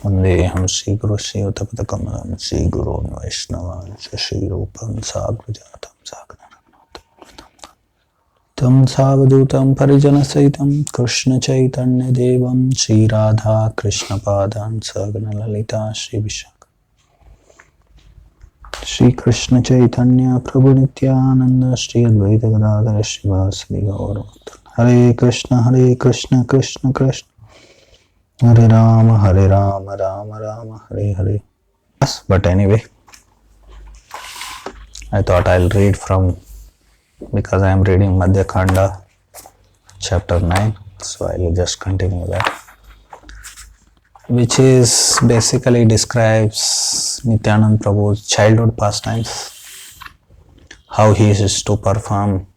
वंदेहं श्रीगुरु श्रीयुतपदकमलं श्रीगुरून् वैष्णवांश्च श्रीरूपं साग्रजातं साग्रजातं तं सावधूतं परिजनसहितं कृष्णचैतन्यदेवं श्रीराधा कृष्णपादान् सगणललिता श्रीविशाख श्रीकृष्ण चैतन्य प्रभु नित्यानंद श्री अद्वैत गदाधर श्रीवासदि गौरभक्तवृंद। हरे कृष्ण कृष्ण कृष्ण हरे Ram Ram Ram Hare Hare. Yes, but anyway, I thought I'll read from, because I am reading Madhya Khanda chapter 9, so I'll just continue that, which is basically describes Nityanand Prabhu's childhood pastimes, how he used to perform.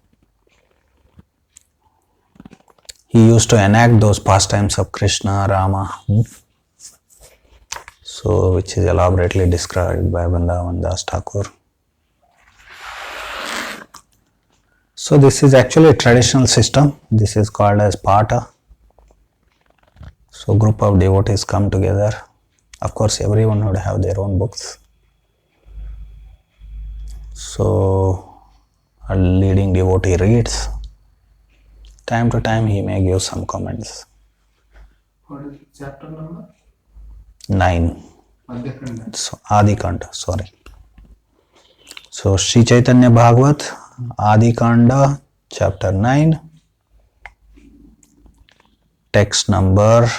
He used to enact those pastimes of Krishna, Rama, so which is elaborately described by Vrindavan Das Thakur. So this is actually a traditional system. This is called as Pata. So group of devotees come together. Of course, everyone would have their own books. So a leading devotee reads. Time to time he may give some comments. What is the chapter number? 9. Madhyakanda. So Adi Kanda, sorry. So Sri Chaitanya Bhagavat, Adi Kanda, chapter 9, text number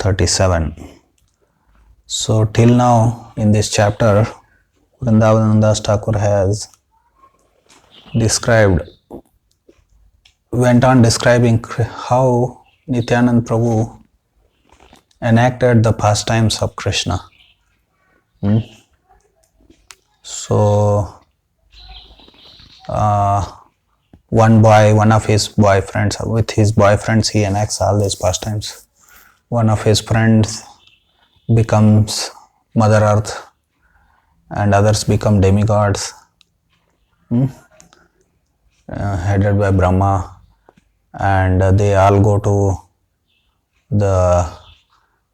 37. So till now in this chapter, Vrindavan Das Thakur has went on describing how Nityanand Prabhu enacted the pastimes of Krishna. So one of his boyfriends, with his boyfriends he enacts all these pastimes. One of his friends becomes Mother Earth and others become demigods, headed by Brahma, and they all go to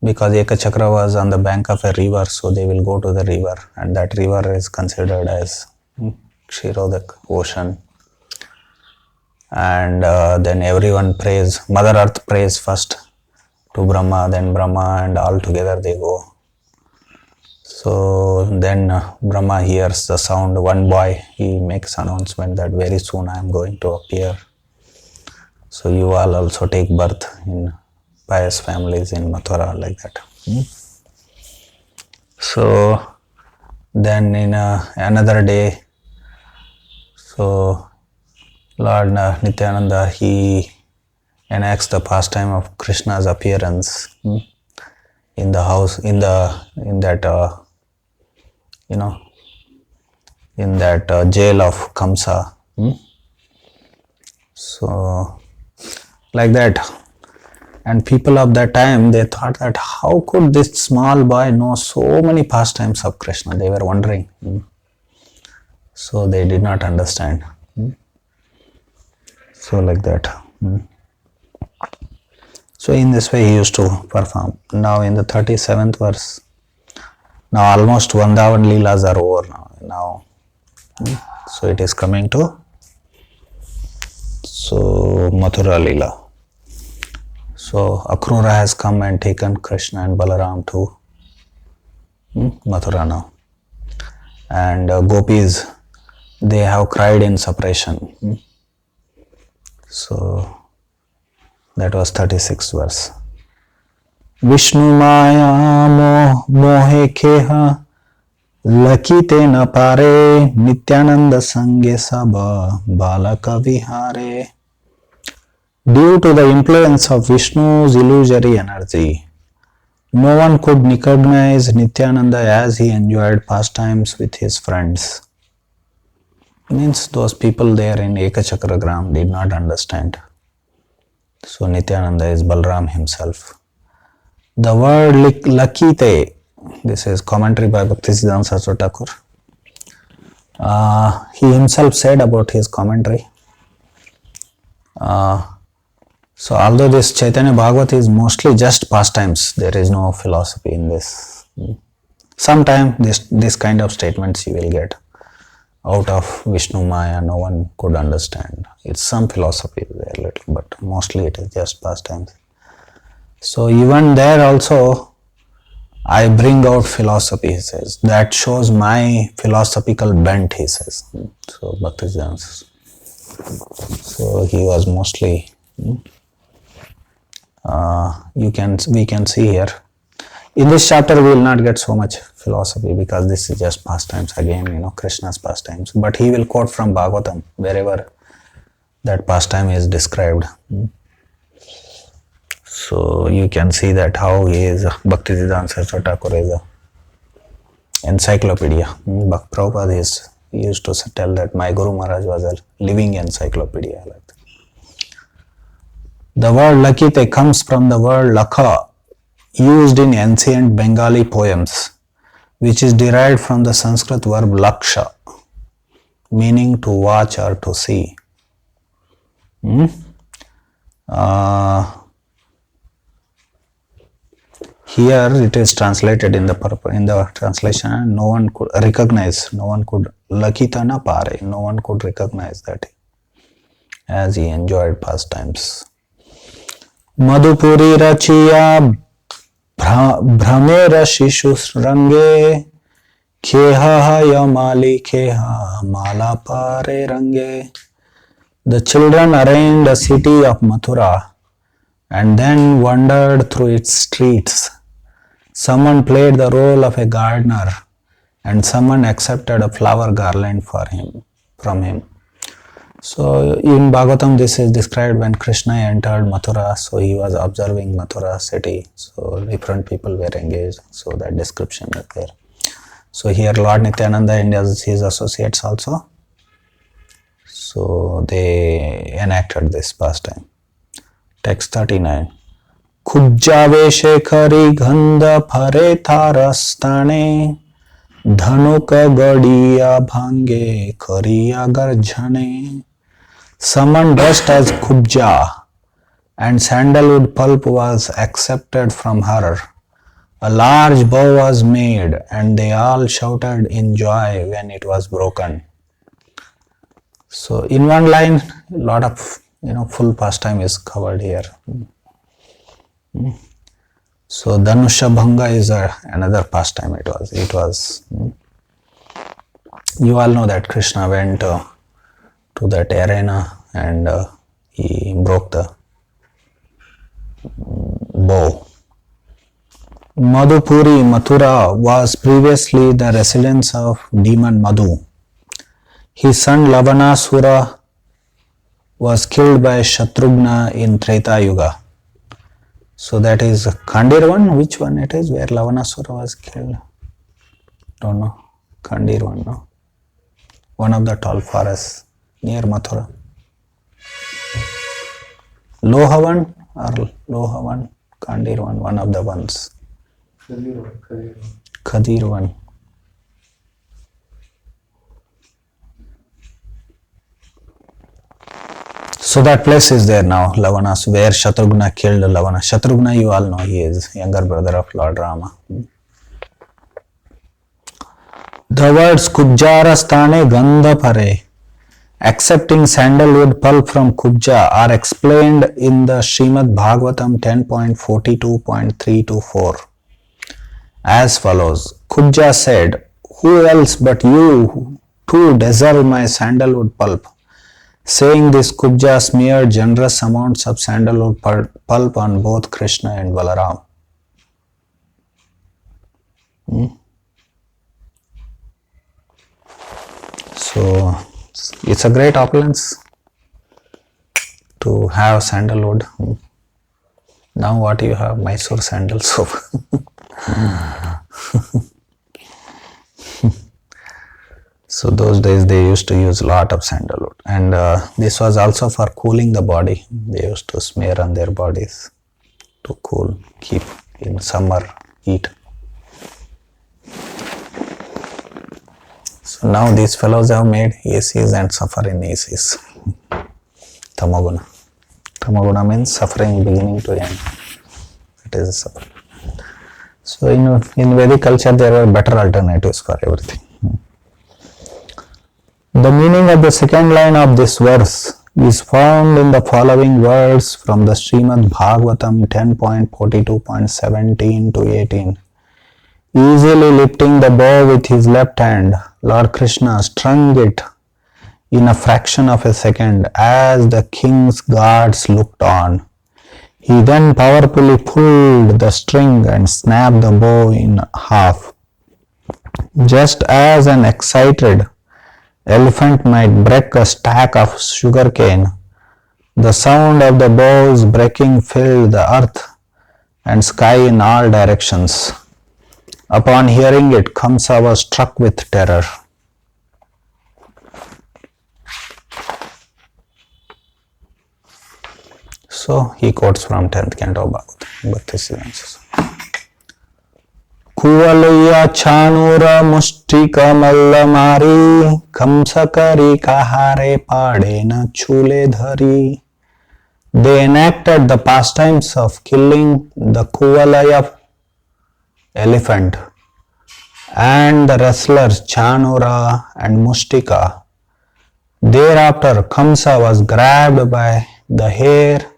because Ekachakra was on the bank of a river, so they will go to the river, and that river is considered as Kshirodak, ocean. And then everyone prays, Mother Earth prays first to Brahma, then Brahma, and all together they go. So then Brahma hears the sound. One boy, he makes announcement that very soon I am going to appear. So you all also take birth in pious families in Mathura, like that. So then in another day, so Lord Nityananda, he enacts the pastime of Krishna's appearance in the house, in that jail of Kamsa. So like that. And people of that time, they thought that how could this small boy know so many pastimes of Krishna? They were wondering. So they did not understand. So like that. So in this way he used to perform. Now in the 37th verse, now almost Vrindavan Leelas are over now. So it is coming to Mathura Leela. So Akrura has come and taken Krishna and Balaram to Mathura now. And gopis, they have cried in separation. So that was 36th verse. Vishnu Maya mohe kheha lakite na pare Nityananda sange sabha balaka vihare. Due to the influence of Vishnu's illusory energy, no one could recognize Nityananda as he enjoyed pastimes with his friends. Means those people there in Ekachakra Gram did not understand. So Nityananda is Balram himself. The word Lakite, this is commentary by Bhaktisiddhanta Saraswati Thakur. He himself said about his commentary, So although this Chaitanya Bhagavat is mostly just pastimes, there is no philosophy in this. Sometime this kind of statements you will get out of Vishnu Maya, no one could understand. It's some philosophy there little, but mostly it is just pastimes. So even there also I bring out philosophy, he says. That shows my philosophical bent, he says. So Bhaktisiddhanta says. So he was mostly, we can see here. In this chapter we will not get so much philosophy because this is just pastimes again, Krishna's pastimes. But he will quote from Bhagavatam wherever that pastime is described. So you can see that how he is, Bhaktisiddhanta Saraswati Thakur is a encyclopedia. Prabhupada used to tell that my Guru Maharaj was a living encyclopedia. The word Lakite comes from the word Lakha, used in ancient Bengali poems, which is derived from the Sanskrit verb Laksha, meaning to watch or to see. Here it is translated in the translation, no one could recognize, Lakita na pare, no one could recognize that as he enjoyed pastimes. Madhupuri rachiya Bhramera Shishu Range Kheha Yamali Kheha Mala Pare Range. The children arranged a city of Mathura and then wandered through its streets. Someone played the role of a gardener and someone accepted a flower garland from him. So in Bhagavatam this is described when Krishna entered Mathura, so he was observing Mathura city, so different people were engaged, so that description is there. So here Lord Nityananda and his associates also, so they enacted this pastime. Text 39. Khujjave shekhari gandha phare tharastane dhanuka gadiya bhange khariya garjhane. Someone dressed as Kubja and sandalwood pulp was accepted from her. A large bow was made and they all shouted in joy when it was broken. So in one line, a lot of full pastime is covered here. So Dhanusha Bhanga is another pastime. It was. You all know that Krishna went to that arena and he broke the bow. Madhupuri, Mathura, was previously the residence of demon Madhu. His son Lavanasura was killed by Shatrughna in Treta Yuga. So that is Kandirvan. Which one it is where Lavanasura was killed? Don't know. Kandirvan, no? One of the tall forests near Mathura. Lohavan or Lohavan, Kandirvan, one of the ones. Khadirvan. So that place is there now, Lavanas, where Shatrughna killed Lavana. Shatrughna, you all know, he is younger brother of Lord Rama. The words Kubjarastane Gandhapare, accepting sandalwood pulp from Kubja, are explained in the Srimad Bhagavatam 10.42.3 to 4 as follows. Kubja said, "Who else but you too deserve my sandalwood pulp?" Saying this, Kubja smeared generous amounts of sandalwood pulp on both Krishna and Balaram. So it's a great opulence to have sandalwood. Now what you have? Mysore sandal soap. So those days they used to use a lot of sandalwood, and this was also for cooling the body. They used to smear on their bodies to cool, keep in summer heat. So now these fellows have made ACs and suffer in ACs. Tamoguna. Tamaguna means suffering beginning to end. It is suffering. So in Vedic culture there were better alternatives for everything. The meaning of the second line of this verse is found in the following words from the Srimad Bhagavatam 10.42.17 to 18. Easily lifting the bow with his left hand, Lord Krishna strung it in a fraction of a second as the king's guards looked on. He then powerfully pulled the string and snapped the bow in half. Just as an excited elephant might break a stack of sugarcane, the sound of the bow's breaking filled the earth and sky in all directions. Upon hearing it, Kamsa was struck with terror. So he quotes from 10th canto of Bhagavatam, Bhaktisiddhanta. Kuvalaya chanura mustika mallamari kamsakari kahare padena chule dhari. They enacted the pastimes of killing the Kuvalaya elephant and the wrestlers Chanura and Mustika. Thereafter Kamsa was grabbed by the hair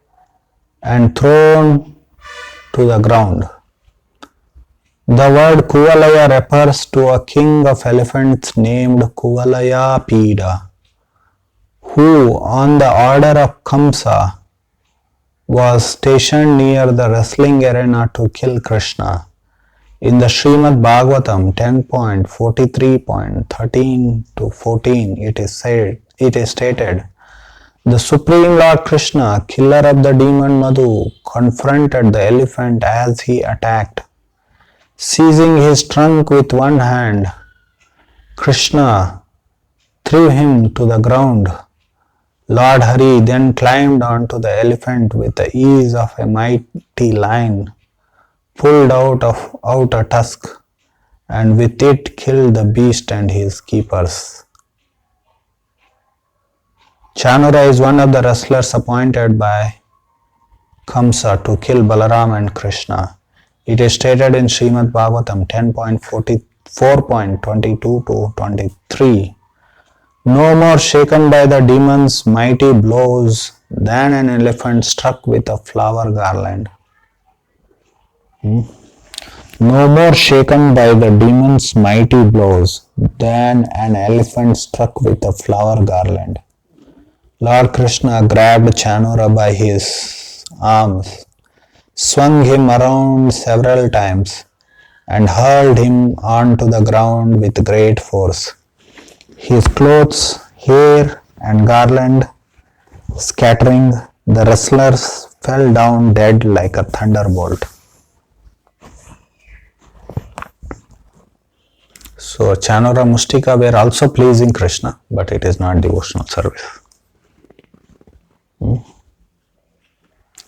and thrown to the ground. The word Kuvalaya refers to a king of elephants named Kuvalaya Pida, who on the order of Kamsa was stationed near the wrestling arena to kill Krishna. In the Srimad Bhagavatam 10.43.13 to 14, it is stated, the Supreme Lord Krishna, killer of the demon Madhu, confronted the elephant as he attacked. Seizing his trunk with one hand, Krishna threw him to the ground. Lord Hari then climbed onto the elephant with the ease of a mighty lion, pulled out a tusk, and with it killed the beast and his keepers. Chanura is one of the wrestlers appointed by Kamsa to kill Balaram and Krishna. It is stated in Srimad Bhagavatam 10.44.22 to 23. No more shaken by the demon's mighty blows than an elephant struck with a flower garland. No more shaken by the demon's mighty blows than an elephant struck with a flower garland. Lord Krishna grabbed Chanura by his arms, swung him around several times, and hurled him onto the ground with great force. His clothes, hair, and garland scattering, the wrestlers fell down dead like a thunderbolt. So Chanura Mustika were also pleasing Krishna, but it is not devotional service.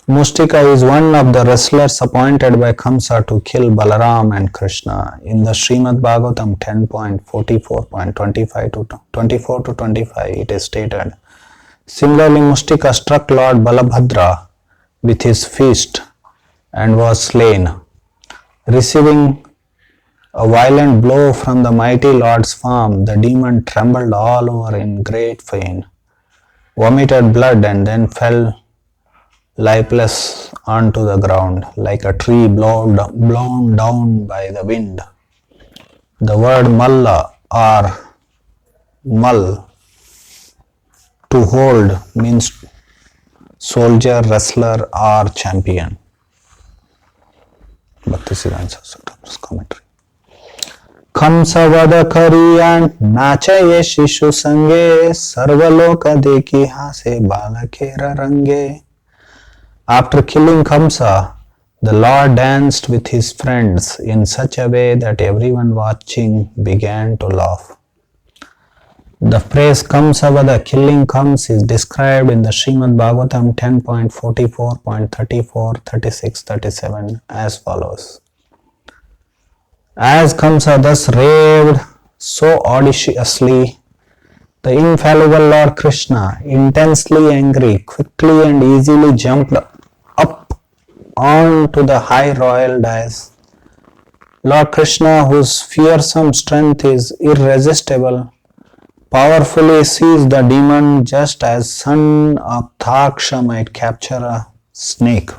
Mustika is one of the wrestlers appointed by Kamsa to kill Balaram and Krishna. In the Srimad Bhagavatam 10.44.25 to 24 to 25, it is stated, similarly Mustika struck Lord Balabhadra with his fist and was slain. Receiving a violent blow from the mighty Lord's palm, the demon trembled all over in great pain, vomited blood, and then fell lifeless onto the ground like a tree blown down by the wind. The word Malla or Mal, to hold, means soldier, wrestler, or champion. Bhaktisiddhanta Saraswati's commentary. Kamsa vada kariyan nachaye shishu sange sarvaloka deki hase balakera range. After killing Kamsa, the Lord danced with his friends in such a way that everyone watching began to laugh. The phrase Kamsa vada, killing comes, is described in the Srimad Bhagavatam 10.44.34, 36, 37 as follows. As Kamsa thus raved so audaciously, The infallible Lord Krishna, intensely angry, quickly and easily jumped up onto the high royal dais. Lord Krishna, whose fearsome strength is irresistible, powerfully seized the demon just as son of Thaksha might capture a snake.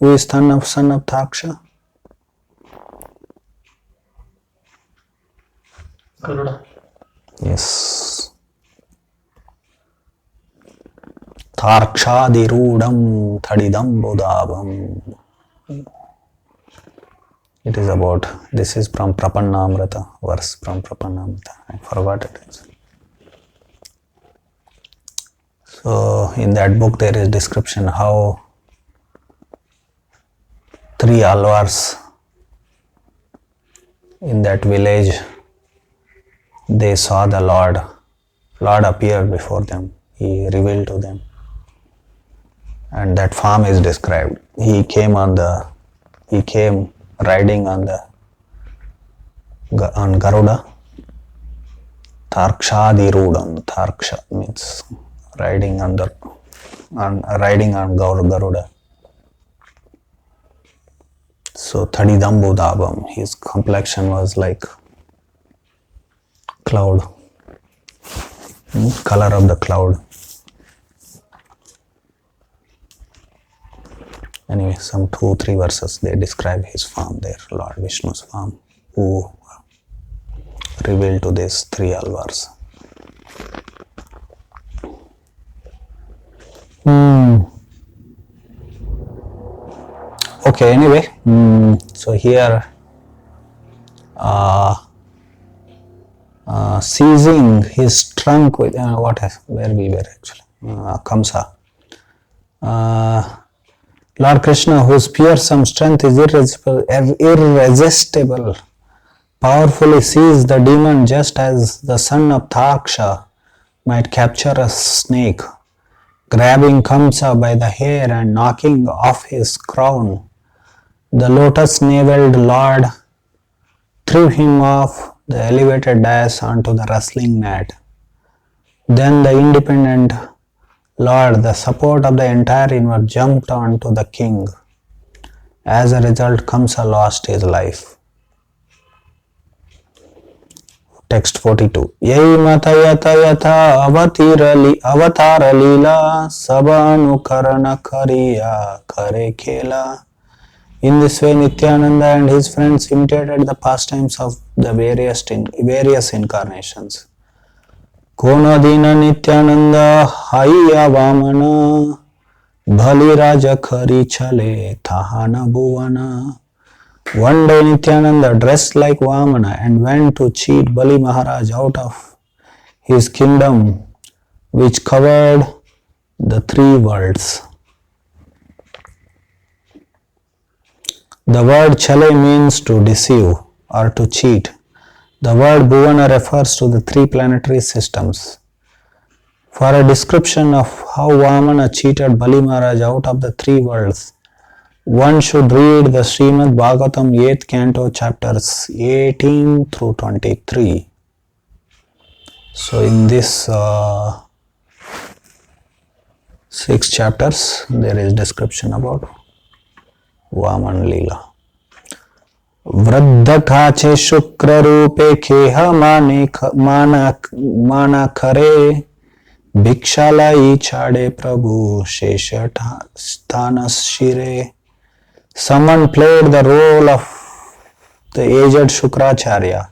Who is son of Thaksha? Garuda. Yes. Tharkshadirudam thadidam bodhabam. It is about, this is from Prapannamrita, verse from Prapannamrita. I forgot it. So in that book there is description how 3 alvars in that village, they saw the Lord. Lord appeared before them. He revealed to them. And that farm is described. He came riding on Garuda. Tharkshadirudam. Tharksha means riding on Garuda. So Thadidambudabam, his complexion was like cloud, color of the cloud. Anyway, some 2-3 verses they describe his farm there, Lord Vishnu's farm, who revealed to these 3 alvars. Okay, anyway, so here seizing his trunk with where we were actually, Kamsa. Lord Krishna, whose fearsome strength is irresistible, powerfully seized the demon just as the son of Thaksha might capture a snake. Grabbing Kamsa by the hair and knocking off his crown, the lotus-naveled Lord threw him off the elevated dais onto the wrestling mat. Then the independent Lord, the support of the entire universe, jumped onto the king. As a result, Kamsa lost his life. Text 42. Yai mata yata yata avatara lila sabanukarana kariya kare khela. In this way, Nityananda and his friends imitated the pastimes of the various incarnations. Konadina Nityananda Haiya Vamana Bali Raja Khari Chale Thahana Bhuvana. One day Nityananda dressed like Vamana and went to cheat Bali Maharaj out of his kingdom, which covered the 3 worlds. The word Chale means to deceive or to cheat. The word Bhuvana refers to the 3 planetary systems. For a description of how Vamana cheated Bali Maharaj out of the 3 worlds, one should read the Srimad Bhagavatam 8th canto chapters 18 through 23. So in this 6 chapters, there is description about Vaman Leela. वृद्ध खाचे शुक्र रूपे खेह माना खरे भिक्षालाई छाड़े प्रभु शेष स्थान शिरे. Someone played the role of the aged Shukracharya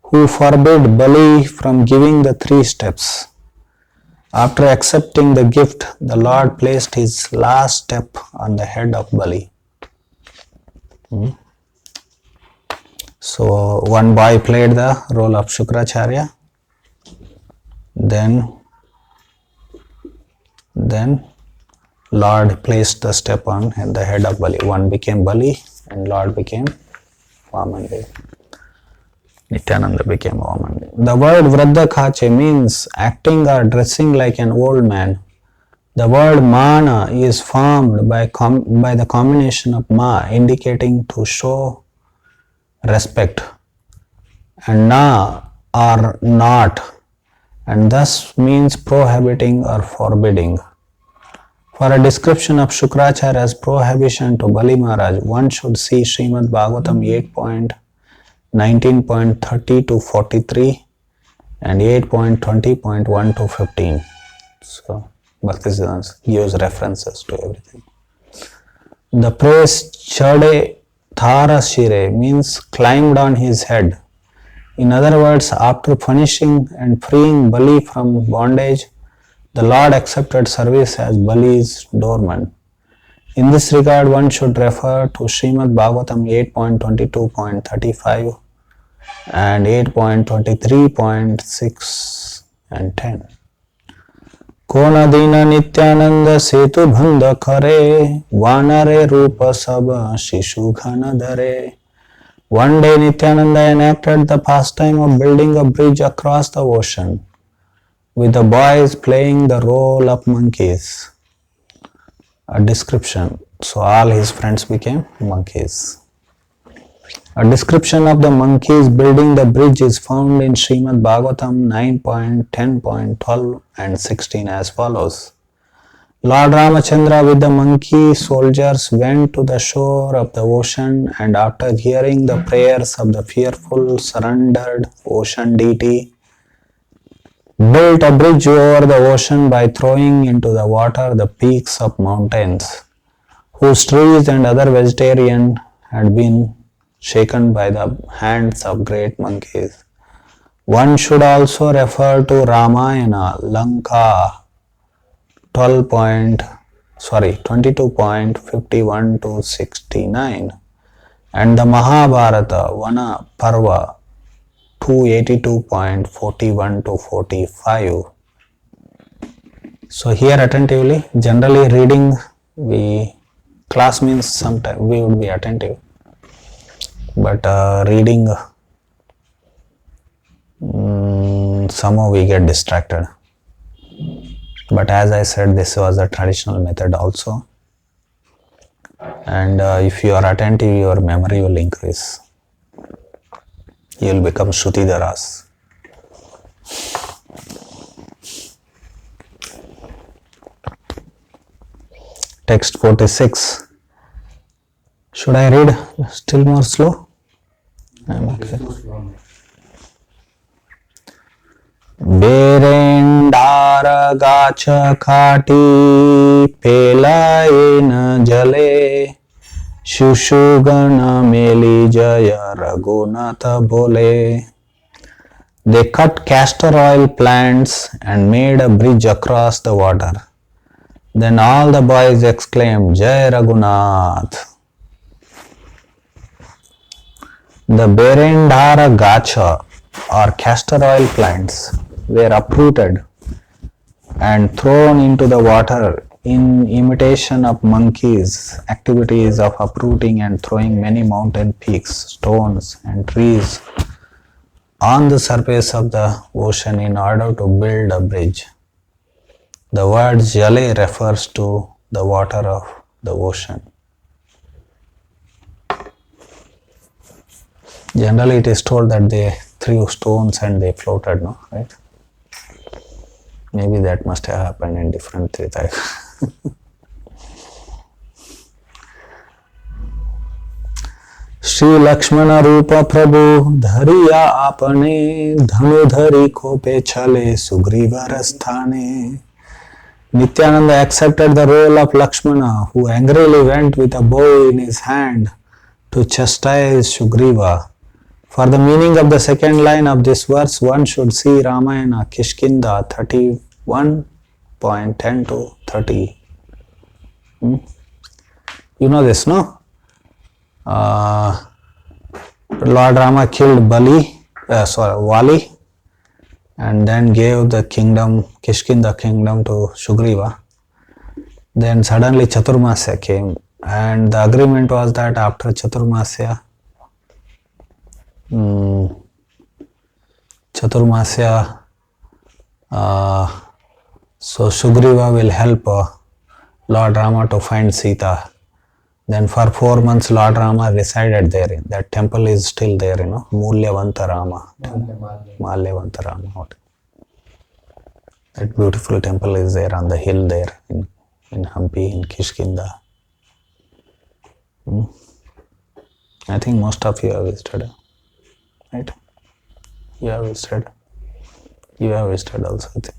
who forbid Bali from giving the 3 steps. After accepting the gift, the Lord placed his last step on the head of Bali. So one boy played the role of Shukracharya, then Lord placed the step on the head of Bali. One became Bali and Lord became Vaman. Nityananda became Vaman. The word Vradha Khache means acting or dressing like an old man. The word Mana is formed by the combination of Ma, indicating to show respect, and Na or not, and thus means prohibiting or forbidding. For a description of Shukracharya's prohibition to Bali Maharaj, one should see Srimad Bhagavatam 8.19.30 to 43 and 8.20.1 to 15. So, Bhaktisiddhanta gives references to everything. The phrase Chade Thara Shire means climbed on his head. In other words, after punishing and freeing Bali from bondage, the Lord accepted service as Bali's doorman. In this regard, one should refer to Srimad Bhagavatam 8.22.35 and 8.23.6 and 10. Kona dina nityananda setu bhanda kare, vanare rupa sabha shishu ghana dare. One day Nityananda enacted the pastime of building a bridge across the ocean, with the boys playing the role of monkeys. A description. So all his friends became monkeys. A description of the monkeys building the bridge is found in Srimad Bhagavatam 9.10.12 and 16 as follows. Lord Ramachandra with the monkey soldiers went to the shore of the ocean, and after hearing the prayers of the fearful surrendered ocean deity, built a bridge over the ocean by throwing into the water the peaks of mountains, whose trees and other vegetation had been shaken by the hands of great monkeys. One should also refer to Ramayana, Lanka 22.51 to 69 and the Mahabharata Vana Parva 282.41 to 45. So here attentively, generally reading, class means sometimes we would be attentive, but reading somehow we get distracted. But as I said, this was a traditional method also, and if you are attentive, your memory will increase. You will become Shrutidharas. Text 46. Should I read still more slow? I am okay. बेरेंडार गाछ खाटी पेलायन जले शुशुगन मेली जय रघुनाथ बोले. They cut castor oil plants and made a bridge across the water. Then all the boys exclaimed, Jai Raghunath. The Berendara Gacha or castor oil plants were uprooted and thrown into the water in imitation of monkeys' activities of uprooting and throwing many mountain peaks, stones and trees on the surface of the ocean in order to build a bridge. The word Jale refers to the water of the ocean. Generally it is told that they threw stones and they floated, no? Right? Maybe that must have happened in different Trita. Shri Lakshmana Rupa Prabhu Dhariya Apane Dhanudhari Kope Chale Sugrivarasthane. Nityananda accepted the role of Lakshmana, who angrily went with a bow in his hand to chastise Sugriva. For the meaning of the second line of this verse, one should see Ramayana Kishkinda 31.10 to 30. You know this, no? Lord Rama killed Vali, and then gave the kingdom, Kishkinda kingdom to Sugriva. Then suddenly Chaturmasya came, and the agreement was that after Chaturmasya, so Sugriva will help Lord Rama to find Sita. Then for 4 months Lord Rama resided there. That temple is still there, Mulyavanta Rama. Malyavanta Rama. That beautiful temple is there on the hill there in Hampi, in Kishkinda. I think most of you have visited, right? You have visited. You have visited also, I think.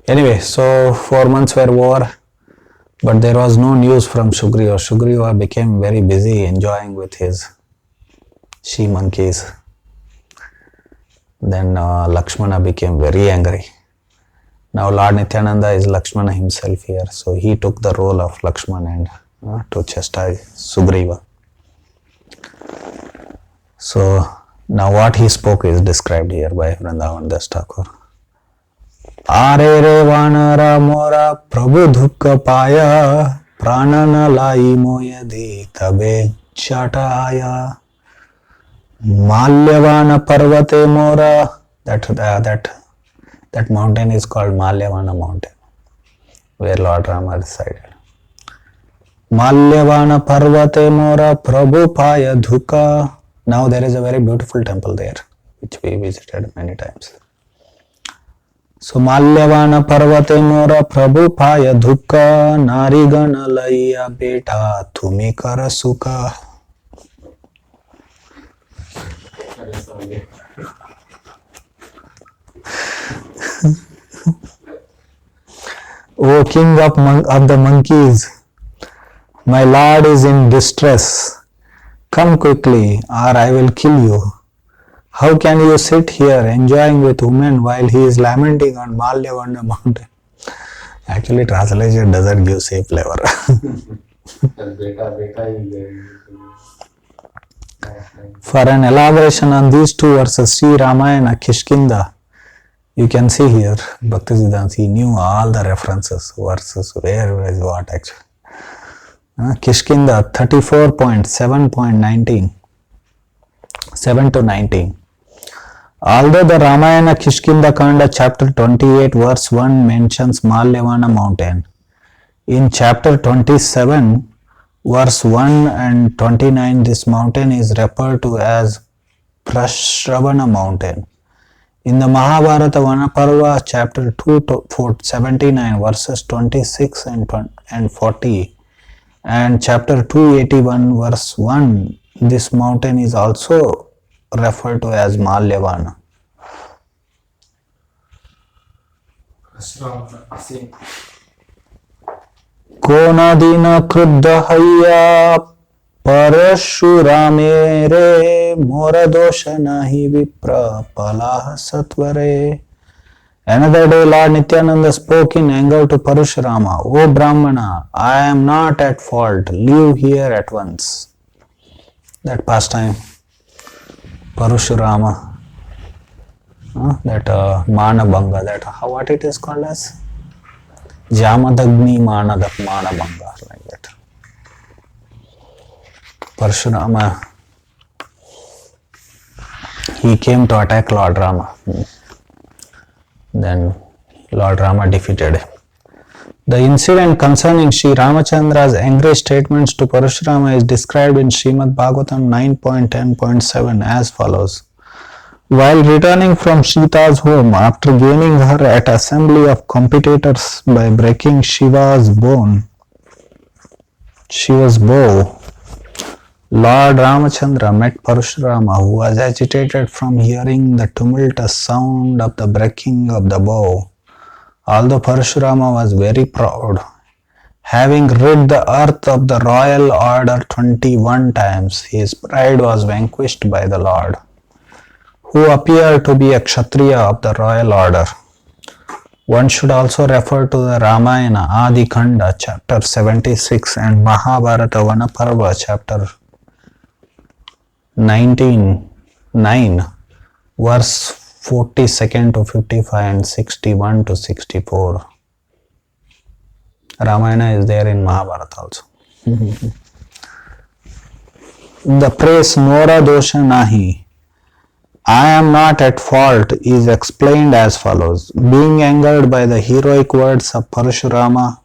Anyway, so 4 months were over, but there was no news from Sugriva. Sugriva became very busy enjoying with his she monkeys. Then Lakshmana became very angry. Now Lord Nityananda is Lakshmana himself here, so he took the role of Lakshmana and to chastise Sugriva. So now what he spoke is described here by Vrindavan Das Thakur. Are re vanara mora prabhu dukka paya pranana lai moyadi tabe chataya Malyavana parvate mora. That mountain is called Malyavana mountain, where Lord Rama resided. Malyavana parvate mora prabhu paya dhuka. Now there is a very beautiful temple there, which we visited many times. So Malyavana parvate mora prabhu paya dhuka narigana laiya beta tumi kara sukha. O king of the monkeys, my lord is in distress. Come quickly, or I will kill you. How can you sit here enjoying with women while he is lamenting on Malyavana mountain? Actually, translation doesn't give safe flavor. For an elaboration on these two verses, Sri Ramayana Kishkinda, you can see here, Bhaktisiddhanta, he knew all the references, verses, where is what actually. Kishkinda 34.7.19, 7 to 19. Although the Ramayana Kishkinda Kanda chapter 28 verse 1 mentions Malyavana mountain, in chapter 27 verse 1 and 29 this mountain is referred to as Prashravana mountain. In the Mahabharata Vanaparva chapter 2 to 79 verses 26 and 40 and chapter 281 verse 1, this mountain is also referred to as Malyavana. Konadina kruddhaya parashurame re moradosha nahi vipra palah satvare. Another day Lord Nityananda spoke in anger to Parashurama, O Brahmana, I am not at fault, leave here at once. That pastime, Parashurama, that Manabhanga, that what it is called as? Jamadagni Manabhanga, like that. Parashurama, he came to attack Lord Rama. Then Lord Rama defeated him. The incident concerning Sri Ramachandra's angry statements to Parashurama is described in Srimad Bhagavatam 9.10.7 as follows. While returning from Sita's home after gaining her at assembly of competitors by breaking Shiva's bow, Lord Ramachandra met Parashurama, who was agitated from hearing the tumultuous sound of the breaking of the bow. Although Parashurama was very proud, having rid the earth of the royal order 21 times, his pride was vanquished by the Lord, who appeared to be a Kshatriya of the royal order. One should also refer to the Ramayana Adi Kanda chapter 76 and Mahabharata Vanaparva chapter 19:9, verse 42 to 55 and 61 to 64. Ramayana is there in Mahabharata also. The praise Nora Dosha Nahi, I am not at fault, is explained as follows. Being angered by the heroic words of Parashurama,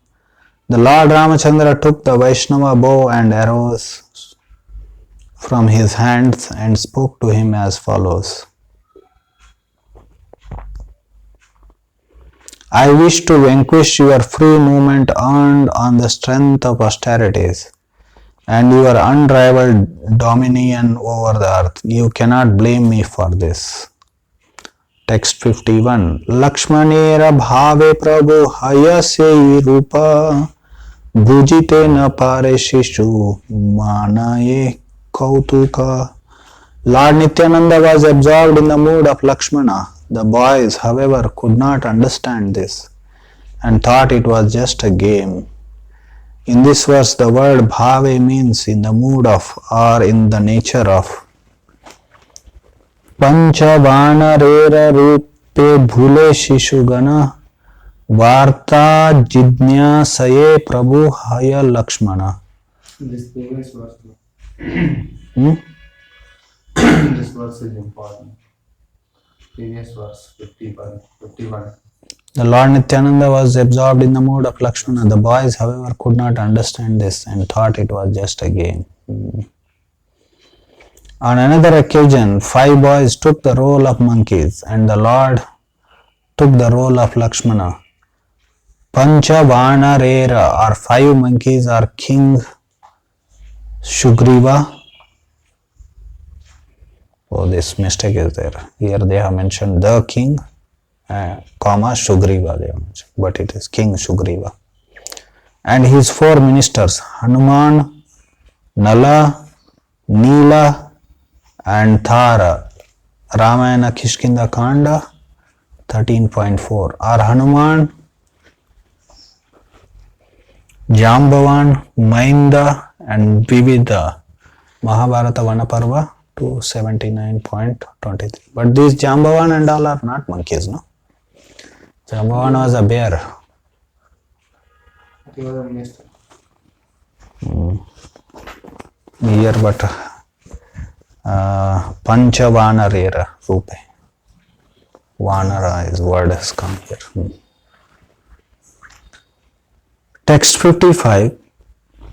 The Lord Ramachandra took the Vaishnava bow and arrows from his hands and spoke to him as follows. I wish to vanquish your free movement earned on the strength of austerities and your unrivaled dominion over the earth. You cannot blame me for this. Text 51. Lakshmanera bhave prabhu hayase rupa bhujite na pare shishu manaye kautuka. Lord Nityananda was absorbed in the mood of Lakshmana. The boys, however, could not understand this and thought it was just a game. In this verse, the word bhave means in the mood of or in the nature of. Panchavanarera rupe bhule shishugana varta jidnyasaye prabhu haya Lakshmana. This previous verse. Hmm? This verse is important. Previous verse 51. The Lord Nityananda was absorbed in the mood of Lakshmana. The boys, however, could not understand this and thought it was just a game. On another occasion, 5 boys took the role of monkeys and the Lord took the role of Lakshmana. Panchavanarera or 5 monkeys are King Sugriva. Oh, this mistake is there. Here they have mentioned the king, comma Sugriva they have mentioned, but it is King Sugriva. And his 4 ministers, Hanuman, Nala, Neela, and Thara. Ramayana Kishkinda Kanda 13.4. Are Hanuman, Jambavan, Mainda, and Vividha. Mahabharata Vanaparva 279.23. But these Jambavan and all are not monkeys, no? Jambavan was a bear. It was a mistake. Here, but Panchavanarera Rupe. Vanara is word has come here. Text 55.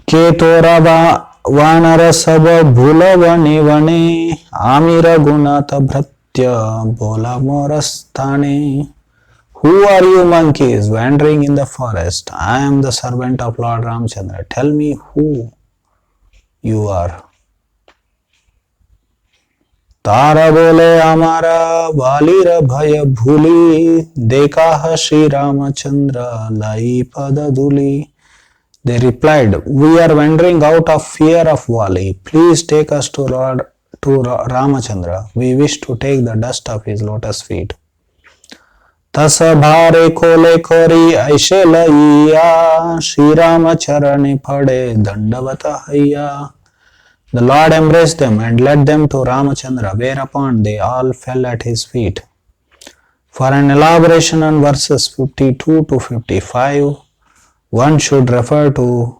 Ketora Vanara Saba Bhula Vani Vani Amira Gunata Bhratya Bola Morastane. Who are you monkeys wandering in the forest? I am the servant of Lord Ramchandra. Tell me who you are. तारा बोले हमारा वालीर भय भूली देखा है श्री रामचंद्र लाई पद धूली. They replied, we are wandering out of fear of Vali. Please take us to Ramachandra. We wish to take the dust of his lotus feet. तस भारे खोले खोरी ऐसे लइया श्री राम चरणे पड़े दंडवत हैया. The Lord embraced them and led them to Ramachandra, whereupon they all fell at his feet. For an elaboration on verses 52 to 55, one should refer to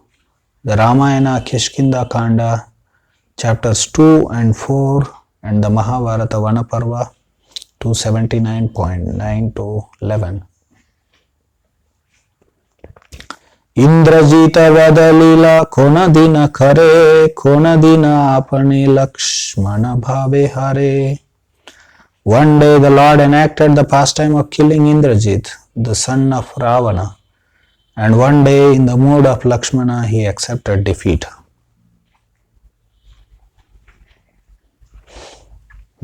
the Ramayana Kishkinda Kanda, chapters 2 and 4, and the Mahabharata Vanaparva 279.9 to 11. Indrajit वदलीला कोन दिन करे कोन दिन आपने लक्ष्मण भावे हरे. One day the Lord enacted the pastime of killing Indrajit, the son of Ravana, and one day in the mood of Lakshmana he accepted defeat.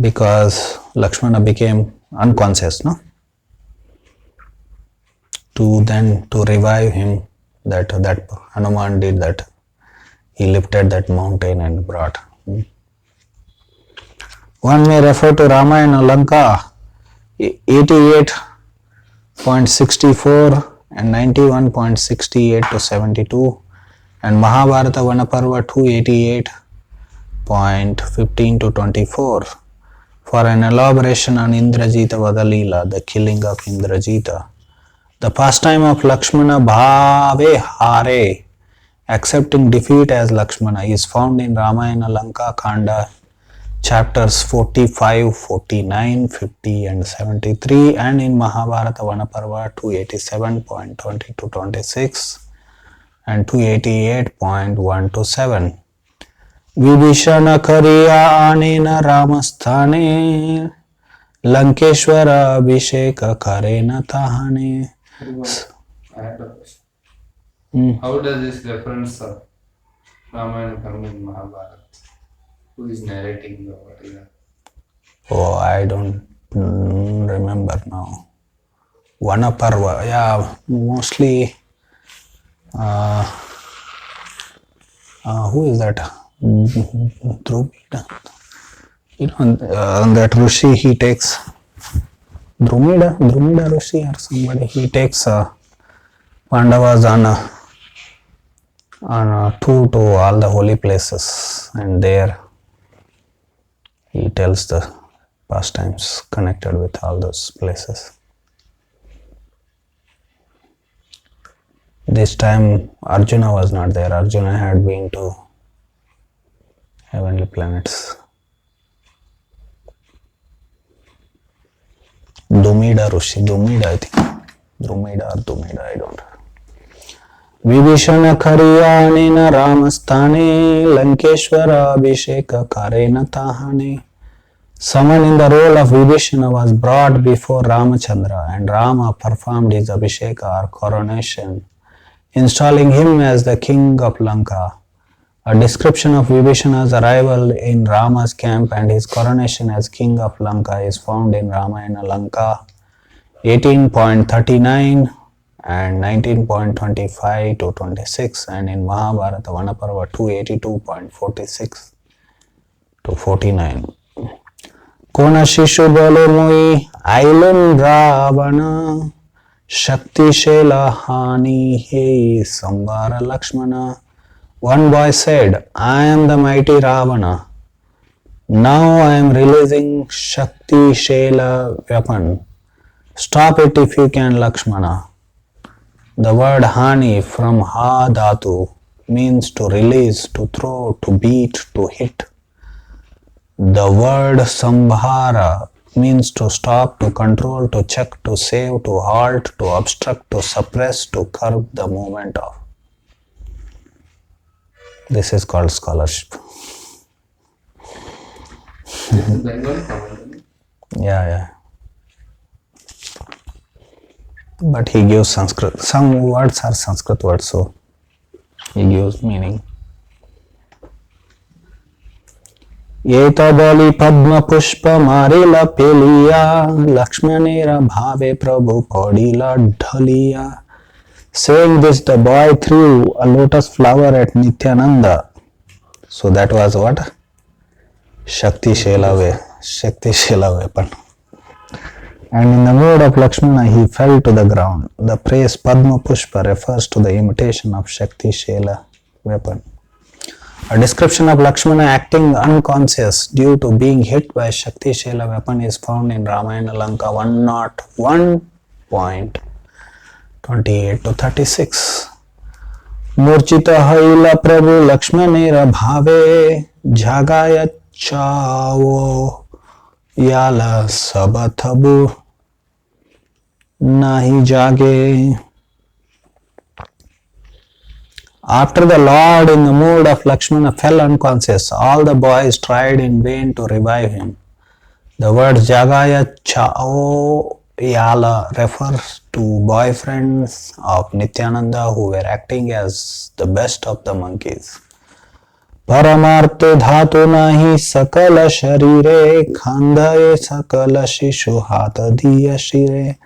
Because Lakshmana became unconscious, no? To revive him, that Hanuman did that. He lifted that mountain and brought. One may refer to Ramayana Lanka 88.64 and 91.68 to 72 and Mahabharata Vanaparva 288.15 to 24 for an elaboration on Indrajita Vadalila, the killing of Indrajita. The pastime of Lakshmana Bhave Hare, accepting defeat as Lakshmana, is found in Ramayana Lanka Kanda, chapters 45, 49, 50 and 73, and in Mahabharata Vanaparva 287.20 to 26, and 288.127. Vibhishana Kariya Anena Ramasthane Lankeshwara Abhisheka Karena Tahane. I had a question. Hmm. How does this reference of Ramayana come in Mahabharata? Who is narrating the what is that? Oh, I don't remember now. Vanaparva, yeah, mostly. Who is that? Drumida. You know, that Rishi, he takes Drumida Rishi or somebody. He takes Pandavas on a tour to all the holy places, and there he tells the pastimes connected with all those places. This time Arjuna was not there. Arjuna had been to heavenly planets. Dumida Rishi, Dumida I think. Drumida or Dumida, I don't know. Vibhishana Kariyanena Ramasthane Lankeshwara Abhisheka Karena Tahane. Someone in the role of Vibhishana was brought before Ramachandra, and Rama performed his Abhisheka or coronation, installing him as the king of Lanka. A description of Vibhishana's arrival in Rama's camp and his coronation as king of Lanka is found in Ramayana Lanka 18.39 and 19.25 to 26, and in Mahabharata Vanaparva 282.46 to 49. Kona Shishu Bolo Mui Ailun Ravana Shakti Shela Hani He Sambara Lakshmana. One boy said, I am the mighty Ravana. Now I am releasing Shakti Shela weapon. Stop it if you can, Lakshmana. The word Hani from Ha Dhatu means to release, to throw, to beat, to hit. The word Sambhara means to stop, to control, to check, to save, to halt, to obstruct, to suppress, to curb the movement of. This is called scholarship. This is Bengali commentary. Yeah. But he gives Sanskrit. Some words are Sanskrit words, so he gives meaning. Etadali Padma Pushpa Marila Peliya Lakshmanera Bhave Prabhu Podila Dhaliya. Saying this, the boy threw a lotus flower at Nityananda. So that was what? Shakti Shela weapon. And in the mood of Lakshmana, he fell to the ground. The phrase Padma Pushpa refers to the imitation of Shakti Shela weapon. A description of Lakshmana acting unconscious due to being hit by Shakti Shela weapon is found in Ramayana Lanka 101.28 to 36. Murchita Haila Prabhu Lakshmanera Bhave Jagaya Chavo Yala Sabathabu Nahi Jage. After the Lord in the mood of Lakshmana fell unconscious, all the boys tried in vain to revive him. The word Jagaya Chao Yala refers to boyfriends of Nityananda who were acting as the best of the monkeys. Paramartha dhatu nahi sakala sharire khandaye sakala shishu hatha diya shire.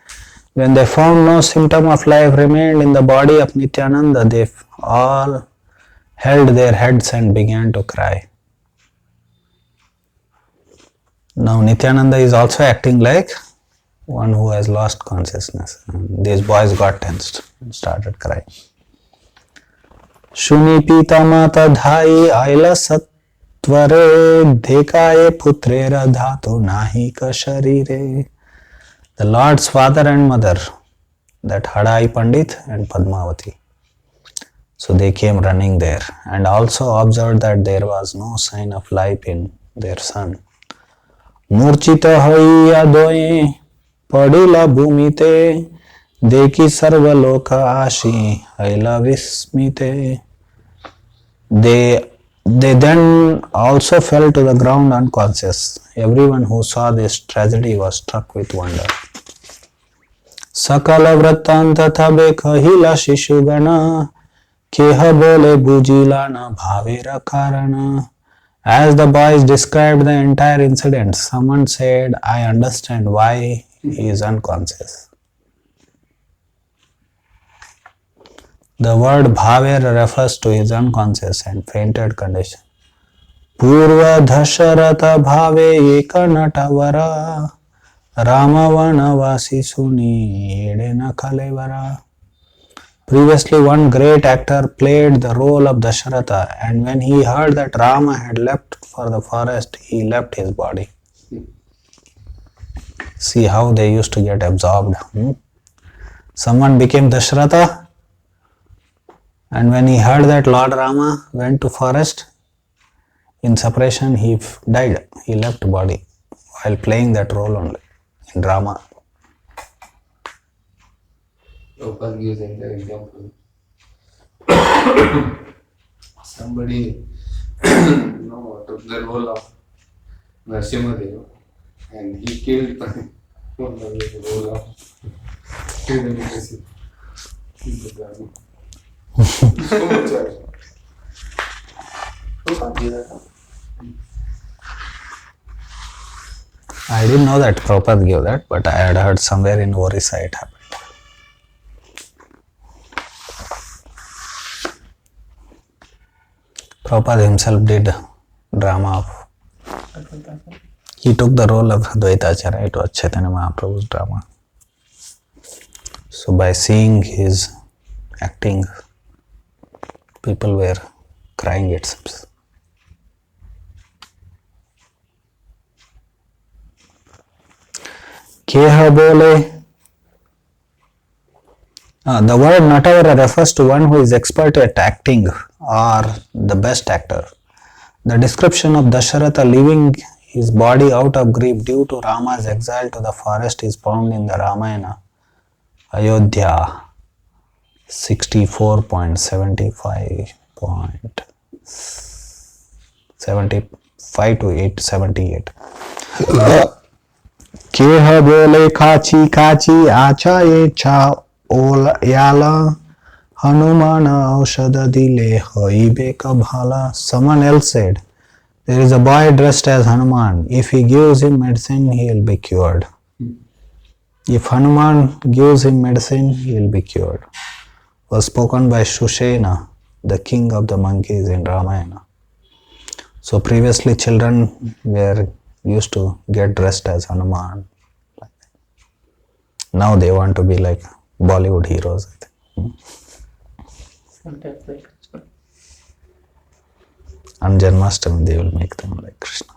When they found no symptom of life remained in the body of Nityananda, they all held their heads and began to cry. Now Nityananda is also acting like one who has lost consciousness. And these boys got tensed and started crying. Shuni pita mata dhai aila satvare dhekaye putrera dhatu nahi ka sharire. The Lord's father and mother, that Hadai Pandit and Padmavati. So they came running there and also observed that there was no sign of life in their son. Murchita hoiya doye padila bhumite Deki sarvaloka ashi haila vismite. They then also fell to the ground unconscious. Everyone who saw this tragedy was struck with wonder. Sakala vrattanta thabe kahila shishugana keha bole bujila na bhavera karana. As the boys described the entire incident, someone said, I understand why he is unconscious. The word bhavera refers to his unconscious and fainted condition. Purva dhasharata bhave eka natavara Ramavana vasi suni edena kalevara. Previously, one great actor played the role of Dasharatha, and when he heard that Rama had left for the forest, he left his body. See how they used to get absorbed. Someone became Dasharatha, and when he heard that Lord Rama went to forest, in separation he died. He left body while playing that role only in drama. Prabhupada gives another example. Somebody took the role of Narasimha and he killed the role of Hiranyakashipu in the drama. So much action. Prabhupada did that. I didn't know that Prabhupada gave that, but I had heard somewhere in Orissa it happened. Prabhupada himself did drama of. He took the role of Advaitacharya. It was Chaitanya Mahaprabhu's drama. So by seeing his acting, people were crying it seems. Keha bole. The word Natavara refers to one who is expert at acting or the best actor. The description of Dasharatha leaving his body out of grief due to Rama's exile to the forest is found in the Ramayana, Ayodhya 64.75 to 878. Keha bole kachi kachi acha echa yala Hanumana aushadha dile hoibe ka bhala. Someone else said, there is a boy dressed as Hanuman. If he gives him medicine, he will be cured. If Hanuman gives him medicine, he will be cured. Was spoken by Shushena, the king of the monkeys in Ramayana. So previously children were used to get dressed as Hanuman. Now they want to be like Bollywood heroes, I think. On Janmashtami they will make them like Krishna.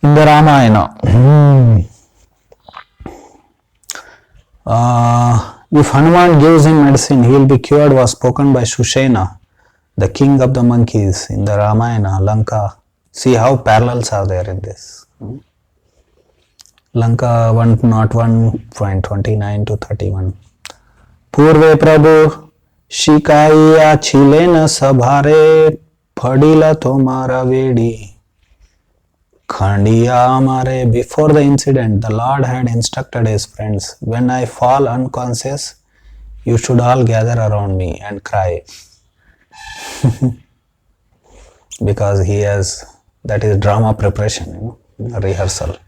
In the Ramayana, if Hanuman gives him medicine, he will be cured was spoken by Shushena, the king of the monkeys in the Ramayana, Lanka. See how parallels are there in this. Lanka 101.29 to 31. Purve Prabhu Shikaiya Chilena Sabhare Padila Tomara Vedi Khandiya Amare. Before the incident, the Lord had instructed his friends, when I fall unconscious, you should all gather around me and cry. Because he has, that is drama preparation, rehearsal.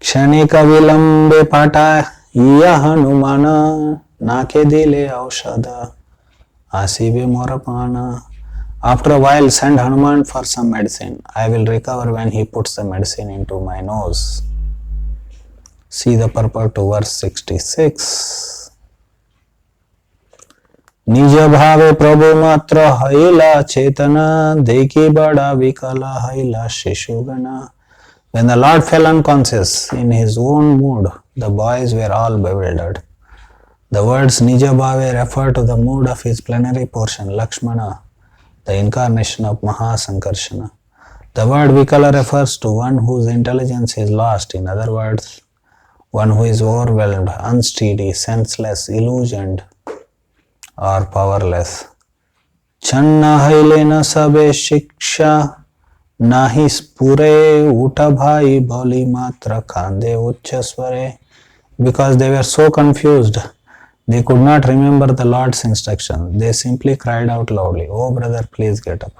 Kshanika vilambe pata iya Hanumana Nake dile aushadha asibe morapana. After a while, send Hanuman for some medicine. I will recover when he puts the medicine into my nose. See the purport to verse 66. Nija bhave prabhu matra haila chetana deki bada vikala haila shishugana. When the Lord fell unconscious in his own mood, the boys were all bewildered. The words Nija Bhave refer to the mood of his plenary portion, Lakshmana, the incarnation of Mahasankarshana. The word Vikala refers to one whose intelligence is lost. In other words, one who is overwhelmed, unsteady, senseless, illusioned, or powerless. Channa haile na sabe shiksha nahi spure uta bhai boli matra khande uccha sware. Because they were so confused, they could not remember the Lord's instruction. They simply cried out loudly, "Oh brother, please get up."